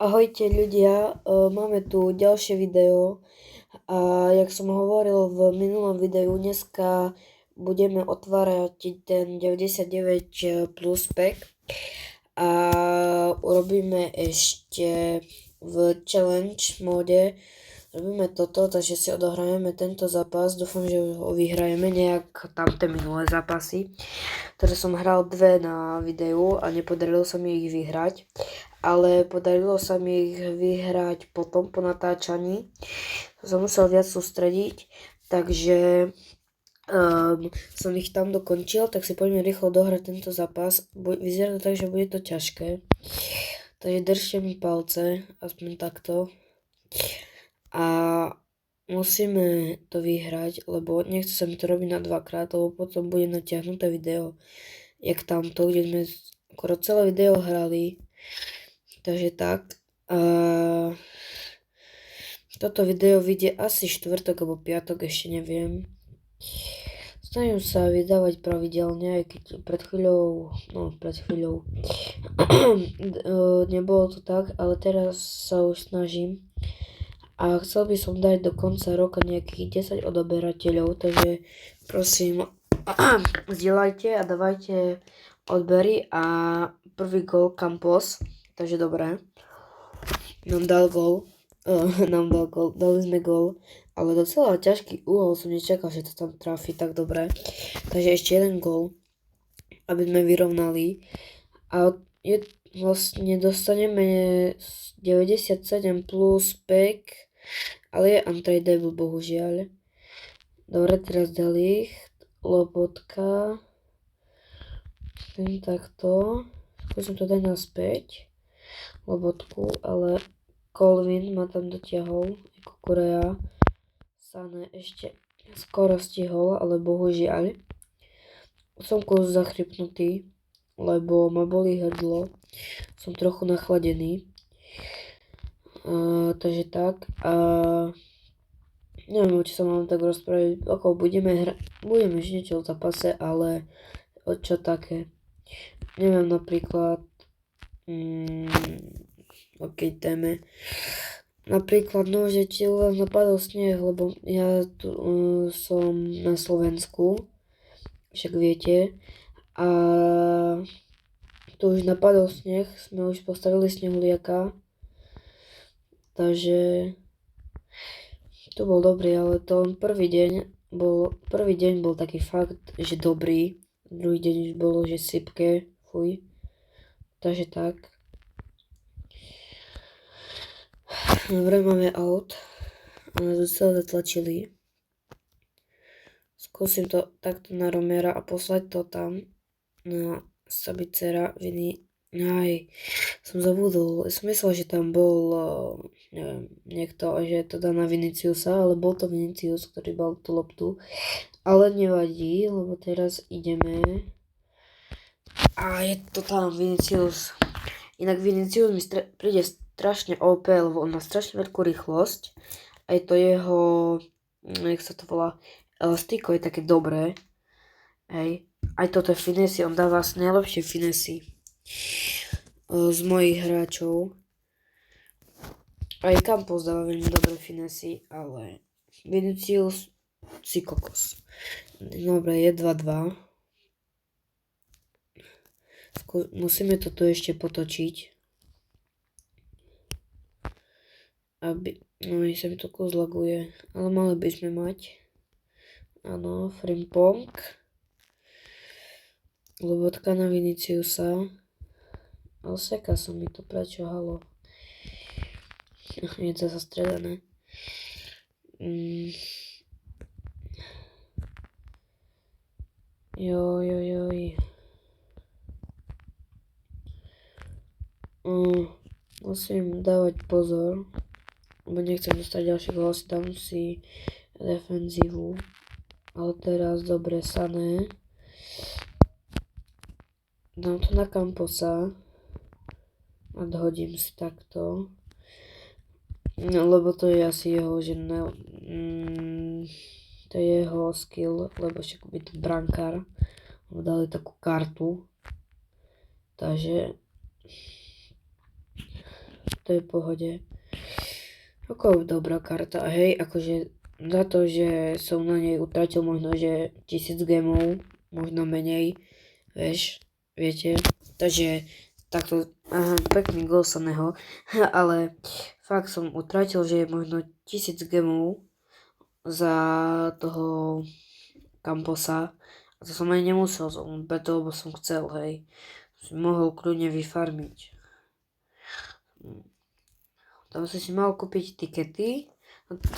Ahojte ľudia, máme tu ďalšie video a jak som hovoril v minulom videu, dneska budeme otvárať ten 99 plus pack a urobíme ešte v challenge móde, robíme toto, takže si odohrajeme tento zápas, dúfam, že ho vyhrajeme nejak tamté minulé zápasy, ktoré som hral dve na videu a nepodarilo sa mi ich vyhrať. Ale podarilo sa mi ich vyhrať potom po natáčaní. Som musel viac sústrediť, takže som ich tam dokončil, tak si poďme rýchlo dohrať tento zápas. Vyzerá to tak, že bude to ťažké. Takže držte mi palce, aspoň takto. A musíme to vyhrať, lebo nechce sa mi to robiť na dvakrát, lebo potom bude natiahnuté video, jak tamto, kde sme skoro celé video hrali. Takže tak. Toto video vyjde asi štvrtok alebo piatok, ešte neviem. Snažím sa vydávať pravidelne, aj keď pred chvíľou nebolo to tak, ale teraz sa už snažím. A chcel by som dať do konca roka nejakých 10 odoberateľov, takže prosím, zdieľajte a dávajte odbery a prvý gól Campos. Takže dobré. Dali sme gól, ale docela ťažký uhol, som nečakal, že to tam trafí tak dobre. Takže ešte jeden gól, aby sme vyrovnali. A vlastne dostaneme 97 plus pack, ale je untradable bohužiaľ. Dobre, teraz dali Lobotka. Takto. Skúsim to dať naspäť. Lobotku, ale Colvin ma tam dotiahol, ako Korea. Sané ešte skoro stihol, ale bohužiaľ. Som kus zachrypnutý, lebo ma bolí hrdlo. Som trochu nachladený. Takže tak. Neviem, či sa mám tak rozprávať, ako budeme niečo o zápase, ale o čo také. Neviem, napríklad téme. Napríklad, že či u vás napadol sneh, lebo ja tu som na Slovensku, však viete, a tu už napadol sneh, sme už postavili snehuliaka, takže to bol dobrý, ale to prvý deň bol taký fakt, že dobrý, druhý deň už bolo, že sypke, fuj, takže tak. Dobre, máme out. A nás docela zatlačili. Skúsim to takto na Romera a poslať to tam na Sabicera. Som zabudol. Som myslel, že tam bol neviem, niekto, že to dá na Viniciusa, ale bol to Vinicius, ktorý mal tú loptu. Ale nevadí, lebo teraz ideme. A je to tam Vinicius. Inak Vinicius mi príde strašne OP, lebo on má strašne veľkú rýchlosť. Aj to jeho, jak sa to volá, elastiko je také dobré. Hej. Aj toto je finesy, on dáva najlepšie finesy z mojich hráčov. Aj Campos dáva veľmi dobré finesy, ale Vinicius si kokos. Dobre, je 2-2. Musíme to tu ešte potočiť. No, sa mi to zlaguje, ale mali by sme mať. Áno, Frimpong. Lobotka na Viniciusa. Ale seka sa mi to, prečo, halo. Je to zastredané. Joj. Musím dávať pozor, lebo nechcem dostať ďalší gól, dám si defenzívu. Ale teraz dobre, Sané. Dám to na Camposa. A hodím si takto. No, lebo to je asi jeho, to je jeho skill, lebo však by to brankár. Mu dali takú kartu. Takže to je v pohode. Ako dobrá karta, hej, akože za to, že som na nej utratil možno, že 1000 gemov, možno menej, viete, takže takto, pekný gol Saného, ale fakt som utratil, že možno 1000 gemov za toho Camposa, a to som aj nemusel, preto, lebo som chcel, hej, som mohol kľudne vyfarmiť. Tam som si mal kúpiť tikety,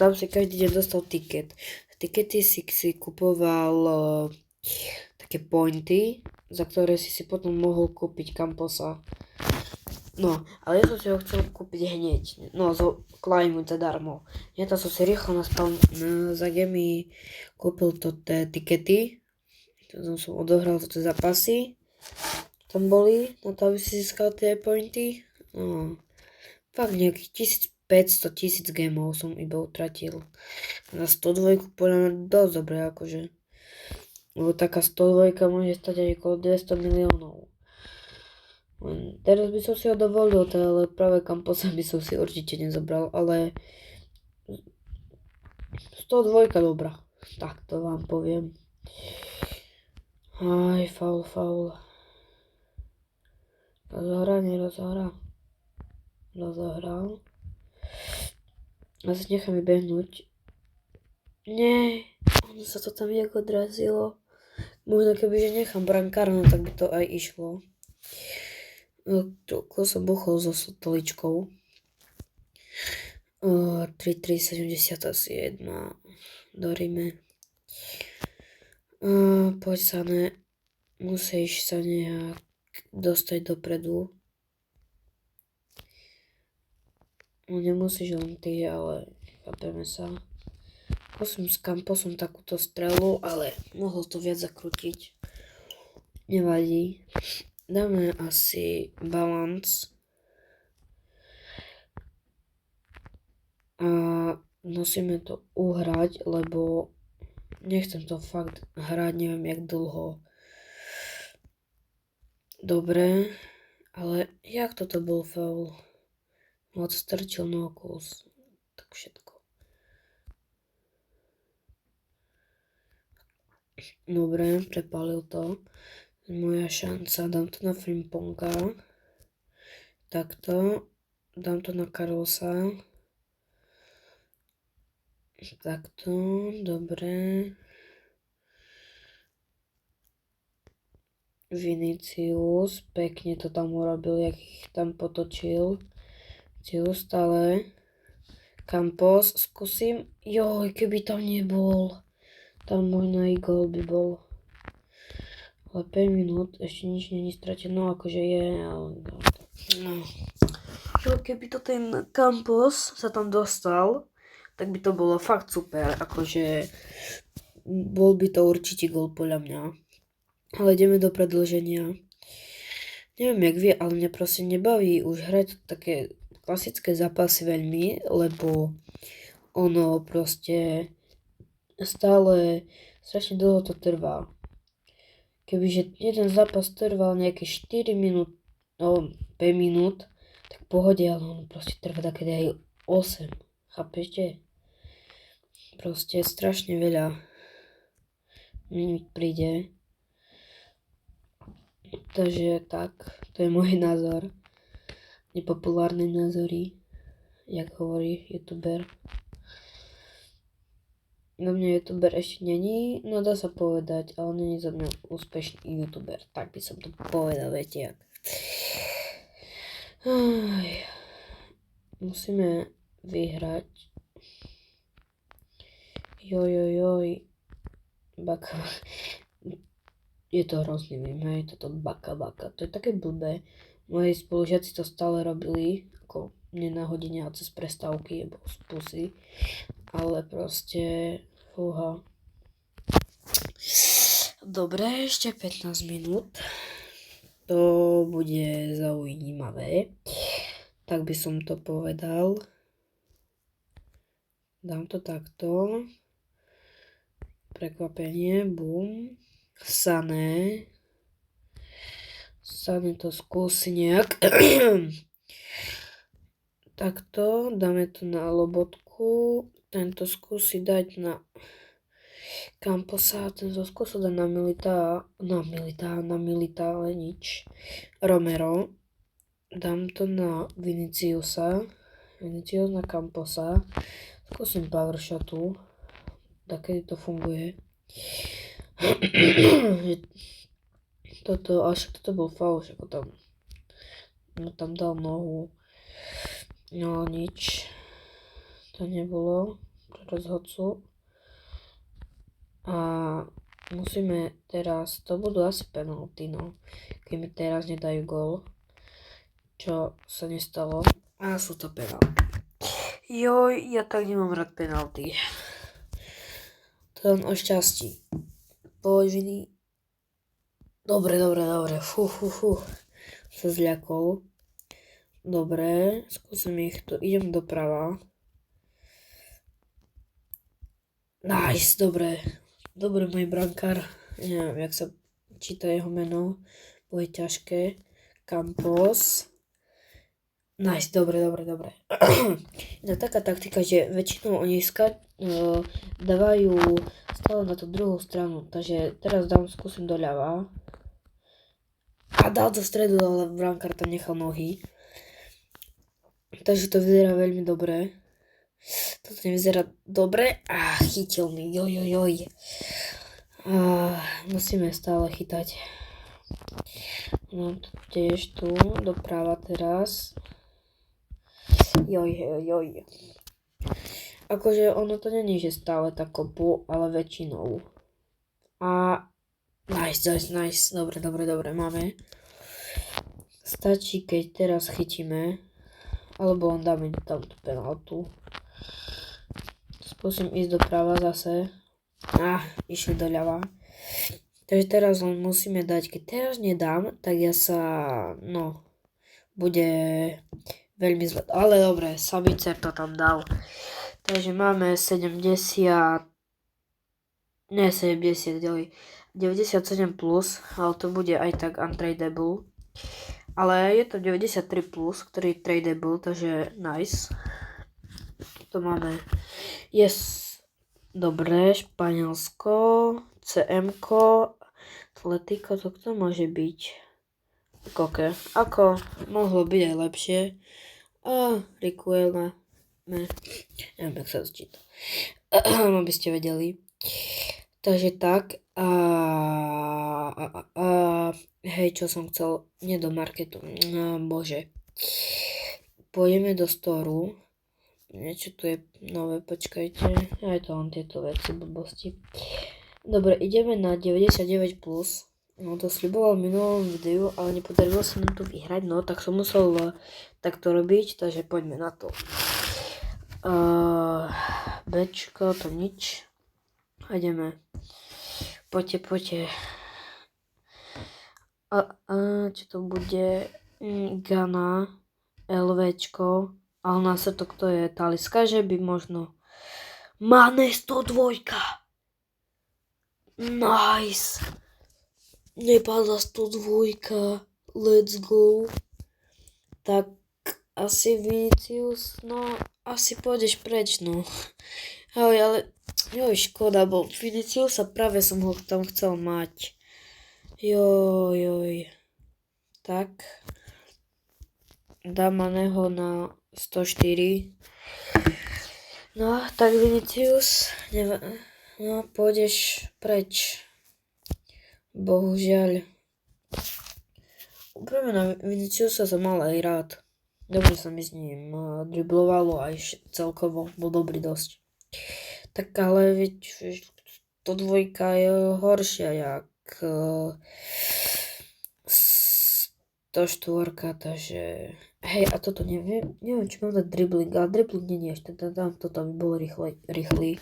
tam si každý deň dostal tiket. Tikety si kupoval také pointy, za ktoré si potom mohol kúpiť Camposa. No, ale ja som si ho chcel kúpiť hneď, no zo Climu zadarmo. Ja tam som si rýchlo za gemy kúpil tie tikety, tam som odohral tie zápasy, tam boli, na to aby si získal tie pointy, no. Fakt nejakých 1500 gemov som iba utratil. Na 102 podľa mňa dosť dobré akože. Lebo taká 102 môže stať aj okolo 200 miliónov. Teraz by som si ho dovolil, ale práve Camposa by som si určite nezobral, ale 102 dobrá. Tak to vám poviem. Aj, faul. Rozohrá. Rozohral. A sa nechám vybehnúť. Nie, ono sa to tam nejak odrazilo. Možno kebyže nechám brankára, no tak by to aj išlo. Toľko som buchol so stoličkou. 3,370 asi jedna. Dorime. Poď Sané. Musíš sa nejak dostať dopredu. No nemusíš len ty, ale chápeme sa. Musím s Camposom takúto strelu, ale mohol to viac zakrútiť. Nevadí. Dáme asi balance. A musíme to uhrať, lebo nechcem to fakt hrať neviem jak dlho. Dobre, ale jak toto bol faul? Moc strčil na okus. Tak všetko. Dobre, prepálil to. Moja šanca. Dám to na Frimponga. Takto. Dám to na Carlosa. Takto. Dobre. Vinicius. Pekne to tam urobil, jak ich tam potočil. Stále. Campos, skúsim. Joj, keby tam nebol. Tam možno i gól by bol. Ale 5 minút, ešte nič není stratené, no akože je, ale no. Jo, keby to ten Campos sa tam dostal, tak by to bolo fakt super, akože bol by to určite gól podľa mňa. Ale ideme do predĺženia. Neviem jak vie, ale mňa proste nebaví už hrať také klasické zápasy veľmi, lebo ono proste stále strašne dlho to trvá. Kebyže jeden zápas trval nejaké 4 minút, no 5 minút, tak pohode, ale on proste trvá také aj 8. Chápete? Proste strašne veľa mi príde. Takže tak, to je môj názor. Nepopulárne názory, jak hovorí youtuber. Na mňa youtuber ešte není, no dá sa povedať, ale není za mňa úspešný youtuber. Tak by som to povedal, viete jak. Musíme vyhrať. Joj. Baka. Je to hrozný mým, hej, toto baka. To je také blbé. Moji spolužiaci to stále robili, ako mne na hodine a cez prestávky, alebo z pusy. Ale proste, fúha. Dobre, ešte 15 minút. To bude zaujímavé. Tak by som to povedal. Dám to takto. Prekvapenie, bum. Sané to skúsi nejak. takto, dáme to na Lobotku, tento skúsi dať na Camposa, tento skúsi dať na Milita, ale nič. Romero, dám to na Vinicius na Camposa, skúsim powershotu, takedy to funguje. Toto bol faul, že potom tam dal nohu. No nič, to nebolo pre rozhodcu. A musíme teraz, to budú asi penalty, no. Keď mi teraz nedajú gól, čo sa nestalo. A sú to penalty. Joj, ja tak nemám rád penalty. To len o šťastí. Poď, Vini. Dobre. Fú. Sa zľakol. Dobre, skúsim ich tu. Idem doprava. Nice, dobre. Dobre, môj brankár. Neviem, jak sa číta jeho meno. Bude ťažké. Campos. Nice, dobre. Je taká taktika, že väčšinou oni dávajú stále na tú druhú stranu. Takže teraz skúsim doľava. A dal do stredu, ale brankár tam nechal nohy. Takže to vyzerá veľmi dobre. Toto nevyzerá dobre. Chytil mi. Joj. Musíme stále chytať. No, tiež tu, doprava teraz. Joj. Akože ono to není, že stále tak kopu, ale väčšinou. A nice. Dobre, máme. Stačí, keď teraz chytíme. Alebo on dáme tam tú penaltu. Skúsim ísť doprava zase. Išli doľava. Takže teraz len musíme dať. Keď teraz nedám, tak ja sa, bude veľmi zle. Ale dobre, Sabicer to tam dal. Takže máme 97 plus, ale to bude aj tak untradable. Ale je to 93 plus, ktorý je tradable, takže nice. To máme. Yes. Dobre, Španielsko, CM-ko, Atletico, to kto môže byť? Koke. Ako mohlo byť aj lepšie. Rikuela. Neviem, jak sa to číta. Aby ste vedeli. Takže tak. Hej, čo som chcel. Nie do marketu. Bože. Pôjdeme do storu. Niečo tu je nové, počkajte. Aj to len tieto veci, blbosti. Dobre, ideme na 99+. No to sľuboval v minulom videu, ale nepodarilo sa nám to vyhrať. No, tak som musel takto robiť, takže poďme na to. Bčko, to nič. Ideme. Poďte. Čo to bude? Gana, LVčko. Ale na to kto je? Taliska, že by možno. Mane 102. Nice. Nepadla 102. Let's go. Tak asi Vinicius, asi pôjdeš preč, ale škoda, bo Viniciusa práve som ho tam chcel mať. Joj. Tak. Dám Maného na 104. Tak Vinicius, pôjdeš preč. Bohužiaľ. Úprimne na Viniciusa som mal aj rád. Dobre sa mi s ním driblovalo aj celkovo, bol dobrý dosť. Tak ale to dvojka je horšia jak 104, takže hej, a toto neviem či mám dať dribbling, ale dribbling nie je ešte, toto by bol rýchly.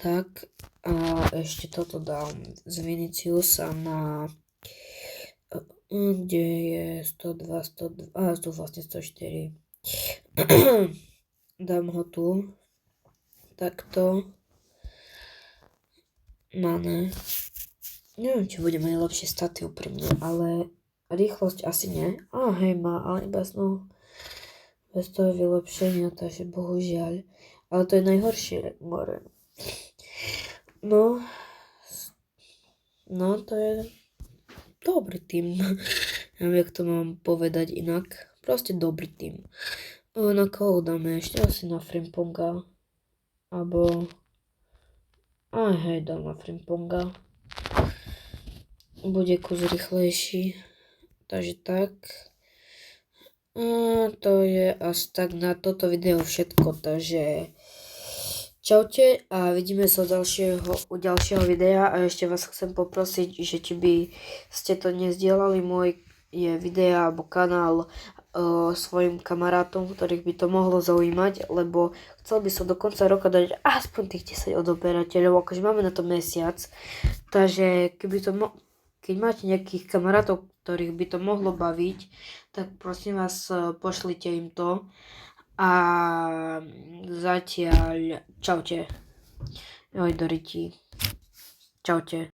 Tak a ešte toto dám z Viniciusa na kde je 102, to vlastne 104. Dám ho tu. Takto. Mane. Neviem, či bude mať lepšie staty úprimne, ale rýchlosť asi nie. Hej, má, ale iba bez toho vylepšenia, takže bohužiaľ. Ale to je najhoršie more. No, to je dobrý tým. Neviem, jak to mám povedať inak. Proste dobrý tým. Na koho dáme ešte? Asi na Frimponga. Abo... Aj hej, dám na Frimponga. Bude kus rýchlejší. Takže tak. To je asi tak na toto video všetko. Takže čaute a vidíme sa u ďalšieho videa. A ešte vás chcem poprosiť, že či by ste to nezdielali moje videa alebo kanál svojim kamarátom, ktorých by to mohlo zaujímať, lebo chcel by som do konca roka dať aspoň tých 10 odoberateľov, akože máme na to mesiac, takže keď máte nejakých kamarátov, ktorých by to mohlo baviť, tak prosím vás, pošlite im to a zatiaľ čaute. Joj, Doriti. Čaute.